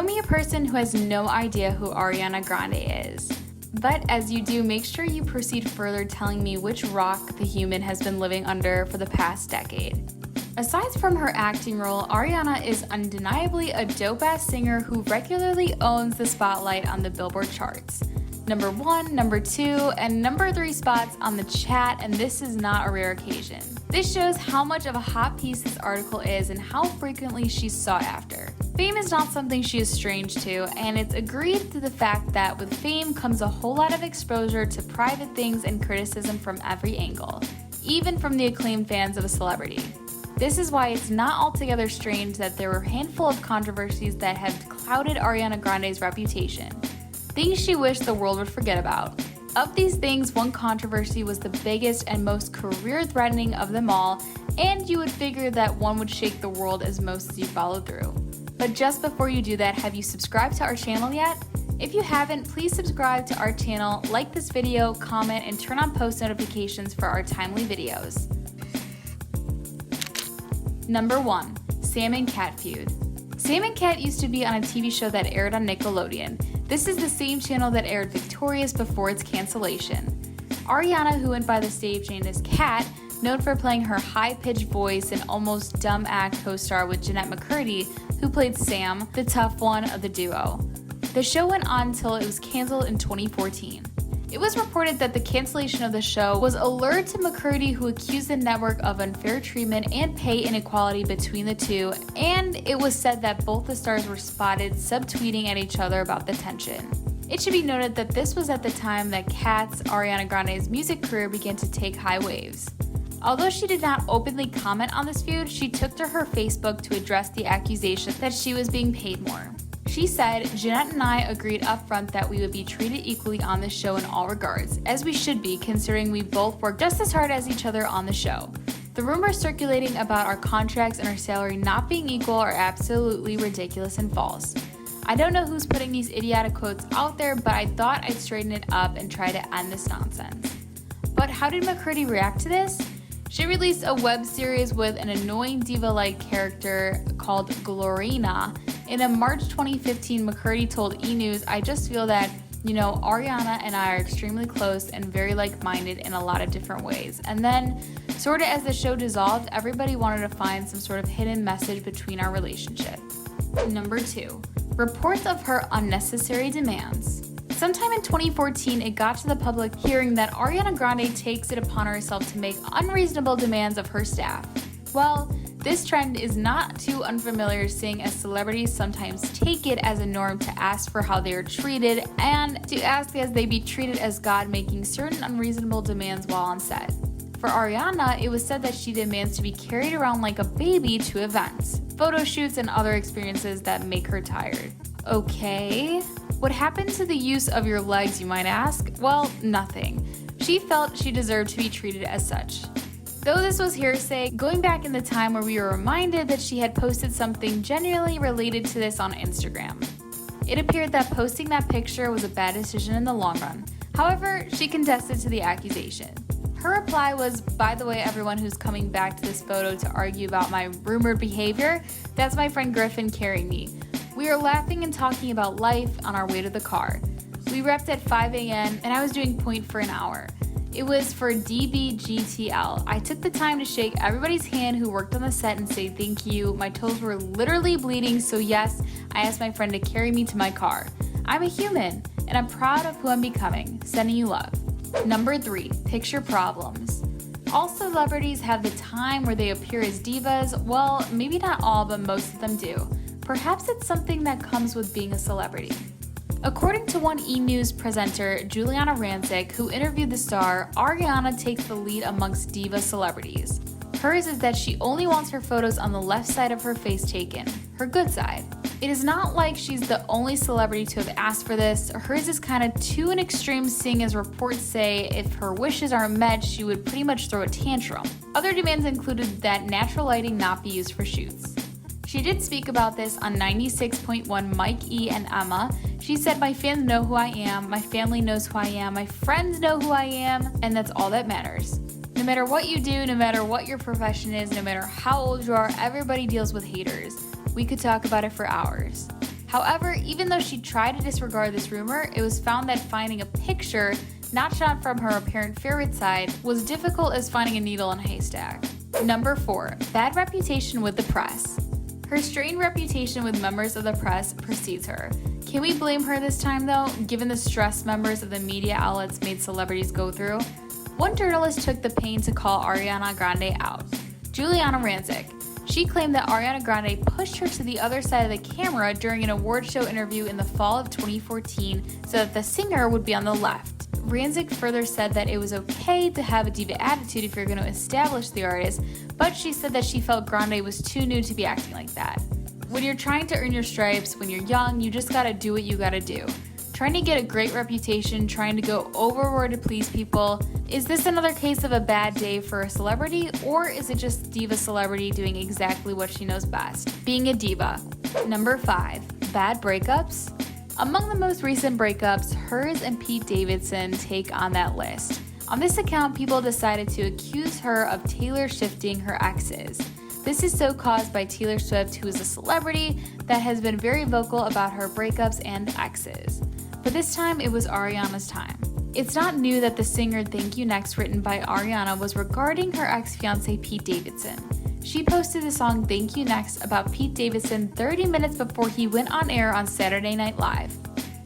Show me a person who has no idea who Ariana Grande is. But as you do, make sure you proceed further telling me which rock the human has been living under for the past decade. Aside from her acting role, Ariana is undeniably a dope-ass singer who regularly owns the spotlight on the Billboard charts. Number 1, number 2, and number 3 spots on the chat, and this is not a rare occasion. This shows how much of a hot piece this article is and how frequently she's sought after. Fame is not something she is strange to, and it's agreed to the fact that with fame comes a whole lot of exposure to private things and criticism from every angle, even from the acclaimed fans of a celebrity. This is why it's not altogether strange that there were a handful of controversies that have clouded Ariana Grande's reputation. Things she wished the world would forget about. Of these things, one controversy was the biggest and most career-threatening of them all, and you would figure that one would shake the world as most as you follow through. But just before you do that, have you subscribed to our channel yet? If you haven't, please subscribe to our channel, like this video, comment, and turn on post notifications for our timely videos. Number 1. Sam and Cat Feud. Sam and Cat used to be on a TV show that aired on Nickelodeon. This is the same channel that aired Victorious before its cancellation. Ariana, who went by the stage name as Cat, known for playing her high-pitched voice and almost dumb act co-star with Jeanette McCurdy, who played Sam, the tough one of the duo. The show went on until it was canceled in 2014. It was reported that the cancellation of the show was a lure to McCurdy, who accused the network of unfair treatment and pay inequality between the two, and it was said that both the stars were spotted subtweeting at each other about the tension. It should be noted that this was at the time that Cat's, Ariana Grande's music career began to take high waves. Although she did not openly comment on this feud, she took to her Facebook to address the accusation that she was being paid more. She said, "Jeanette and I agreed upfront that we would be treated equally on the show in all regards, as we should be considering we both work just as hard as each other on the show. The rumors circulating about our contracts and our salary not being equal are absolutely ridiculous and false. I don't know who's putting these idiotic quotes out there, but I thought I'd straighten it up and try to end this nonsense." But how did McCurdy react to this? She released a web series with an annoying diva-like character called Glorina. In a March 2015, McCurdy told E! News, "I just feel that, Ariana and I are extremely close and very like-minded in a lot of different ways." And then, sorta as the show dissolved, everybody wanted to find some sort of hidden message between our relationship. Number 2. Reports of her unnecessary demands. Sometime in 2014, it got to the public hearing that Ariana Grande takes it upon herself to make unreasonable demands of her staff. Well, this trend is not too unfamiliar, seeing as celebrities sometimes take it as a norm to ask for how they are treated and to ask as they be treated as God, making certain unreasonable demands while on set. For Ariana, it was said that she demands to be carried around like a baby to events, photo shoots, and other experiences that make her tired. Okay. What happened to the use of your legs, you might ask? Well, nothing. She felt she deserved to be treated as such. Though this was hearsay, going back in the time where we were reminded that she had posted something genuinely related to this on Instagram. It appeared that posting that picture was a bad decision in the long run. However, she contested to the accusation. Her reply was, "By the way, everyone who's coming back to this photo to argue about my rumored behavior, that's my friend Griffin carrying me. We were laughing and talking about life on our way to the car. We repped at 5 a.m. and I was doing point for an hour. It was for DBGTL. I took the time to shake everybody's hand who worked on the set and say thank you. My toes were literally bleeding, so yes, I asked my friend to carry me to my car. I'm a human, and I'm proud of who I'm becoming. Sending you love." Number 3. Picture problems. All celebrities have the time where they appear as divas. Well, maybe not all, but most of them do. Perhaps it's something that comes with being a celebrity. According to one E! News presenter, Juliana Rancic, who interviewed the star, Ariana takes the lead amongst diva celebrities. Hers is that she only wants her photos on the left side of her face taken, her good side. It is not like she's the only celebrity to have asked for this. Hers is kind of to an extreme, seeing as reports say if her wishes aren't met, she would pretty much throw a tantrum. Other demands included that natural lighting not be used for shoots. She did speak about this on 96.1 Mike E. and Emma. She said, "My fans know who I am, my family knows who I am, my friends know who I am, and that's all that matters. No matter what you do, no matter what your profession is, no matter how old you are, everybody deals with haters. We could talk about it for hours." However, even though she tried to disregard this rumor, it was found that finding a picture not shot from her apparent favorite side was difficult as finding a needle in a haystack. Number 4. Bad reputation with the press. Her strained reputation with members of the press precedes her. Can we blame her this time though, given the stress members of the media outlets made celebrities go through? One journalist took the pain to call Ariana Grande out. Juliana Rancic. She claimed that Ariana Grande pushed her to the other side of the camera during an award show interview in the fall of 2014 so that the singer would be on the left. Rancic further said that it was okay to have a diva attitude if you're going to establish the artist, but she said that she felt Grande was too new to be acting like that. When you're trying to earn your stripes, when you're young, you just gotta do what you gotta do. Trying to get a great reputation, trying to go overboard to please people. Is this another case of a bad day for a celebrity, or is it just diva celebrity doing exactly what she knows best, being a diva? Number 5. Bad breakups. Among the most recent breakups, hers and Pete Davidson take on that list. On this account, people decided to accuse her of Taylor shifting her exes. This is so caused by Taylor Swift, who is a celebrity that has been very vocal about her breakups and exes. But this time, it was Ariana's time. It's not new that the singer Thank You Next, written by Ariana, was regarding her ex-fiance Pete Davidson. She posted the song Thank You Next about Pete Davidson 30 minutes before he went on air on Saturday Night Live.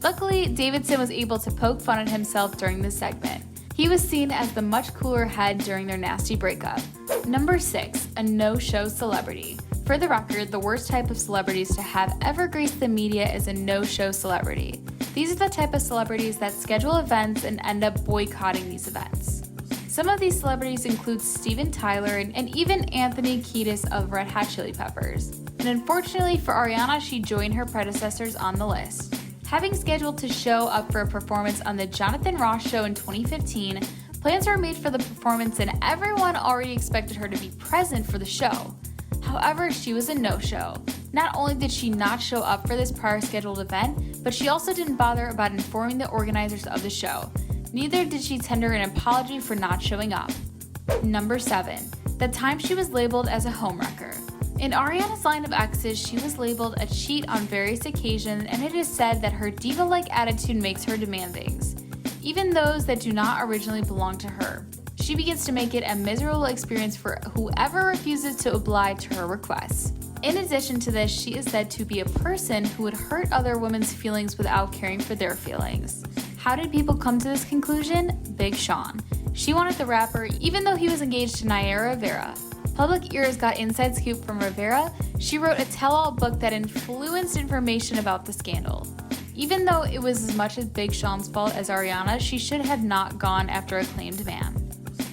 Luckily, Davidson was able to poke fun at himself during this segment. He was seen as the much cooler head during their nasty breakup. Number 6. A no-show celebrity. For the record, the worst type of celebrities to have ever graced the media is a no-show celebrity. These are the type of celebrities that schedule events and end up boycotting these events. Some of these celebrities include Steven Tyler and even Anthony Kiedis of Red Hot Chili Peppers. And unfortunately for Ariana, she joined her predecessors on the list. Having scheduled to show up for a performance on the Jonathan Ross Show in 2015, plans were made for the performance and everyone already expected her to be present for the show. However, she was a no-show. Not only did she not show up for this prior scheduled event, but she also didn't bother about informing the organizers of the show. Neither did she tender an apology for not showing up. Number 7. The time she was labeled as a homewrecker. In Ariana's line of exes, she was labeled a cheat on various occasions, and it is said that her diva-like attitude makes her demand things, even those that do not originally belong to her. She begins to make it a miserable experience for whoever refuses to oblige to her requests. In addition to this, she is said to be a person who would hurt other women's feelings without caring for their feelings. How did people come to this conclusion? Big Sean. She wanted the rapper even though he was engaged to Naya Rivera. Public Ears got inside scoop from Rivera. She wrote a tell-all book that influenced information about the scandal. Even though it was as much as Big Sean's fault as Ariana, she should have not gone after acclaimed man.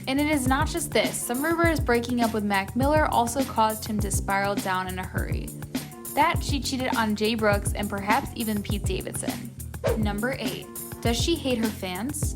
And it is not just this. Some rumors breaking up with Mac Miller also caused him to spiral down in a hurry. That she cheated on Jay Brooks and perhaps even Pete Davidson. Number 8. Does she hate her fans?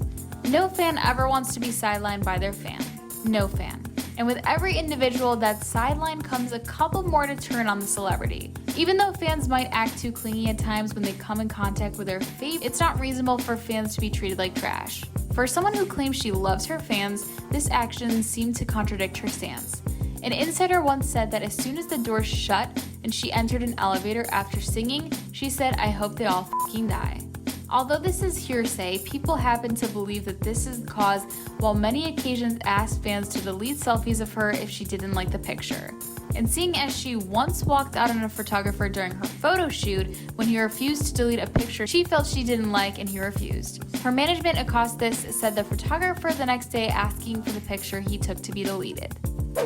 No fan ever wants to be sidelined by their fan. No fan. And with every individual that's sidelined comes a couple more to turn on the celebrity. Even though fans might act too clingy at times when they come in contact with their fave, it's not reasonable for fans to be treated like trash. For someone who claims she loves her fans, this action seemed to contradict her stance. An insider once said that as soon as the door shut and she entered an elevator after singing, she said, "I hope they all fucking die." Although this is hearsay, people happen to believe that this is the cause, while many occasions asked fans to delete selfies of her if she didn't like the picture. And seeing as she once walked out on a photographer during her photo shoot when he refused to delete a picture she felt she didn't like and he refused. Her management Acostas said the photographer the next day asking for the picture he took to be deleted.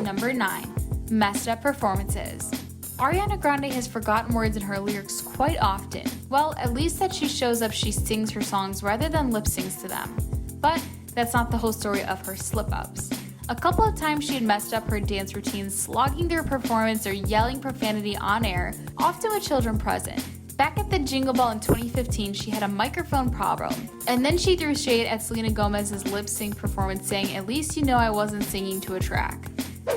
Number 9. Messed up performances. Ariana Grande has forgotten words in her lyrics quite often. Well, at least that she shows up, she sings her songs rather than lip syncs to them. But that's not the whole story of her slip-ups. A couple of times she had messed up her dance routines, slogging through a performance or yelling profanity on air, often with children present. Back at the Jingle Ball in 2015, she had a microphone problem. And then she threw shade at Selena Gomez's lip sync performance, saying, "At least you know I wasn't singing to a track."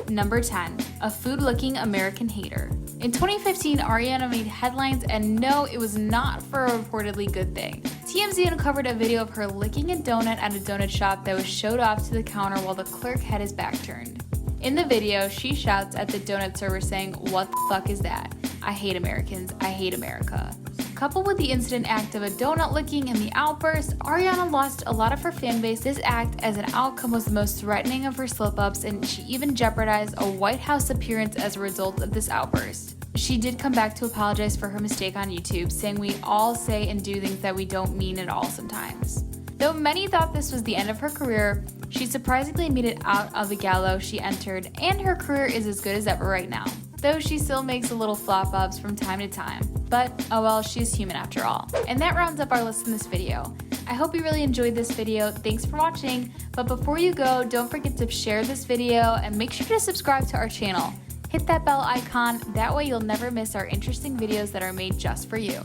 Number 10. A food-looking American hater. In 2015, Ariana made headlines, and no, it was not for a reportedly good thing. TMZ uncovered a video of her licking a donut at a donut shop that was showed off to the counter while the clerk had his back turned. In the video, she shouts at the donut server saying, "What the fuck is that? I hate Americans, I hate America. Coupled with the incident act of a donut licking and the outburst, Ariana lost a lot of her fanbase. This act as an outcome was the most threatening of her slip-ups, and she even jeopardized a White House appearance as a result of this outburst. She did come back to apologize for her mistake on YouTube, saying we all say and do things that we don't mean at all sometimes. Though many thought this was the end of her career, she surprisingly made it out of the gallows she entered, and her career is as good as ever right now. Though she still makes a little flop-ups from time to time. But, oh well, she's human after all. And that rounds up our list in this video. I hope you really enjoyed this video. Thanks for watching. But before you go, don't forget to share this video and make sure to subscribe to our channel. Hit that bell icon, that way you'll never miss our interesting videos that are made just for you.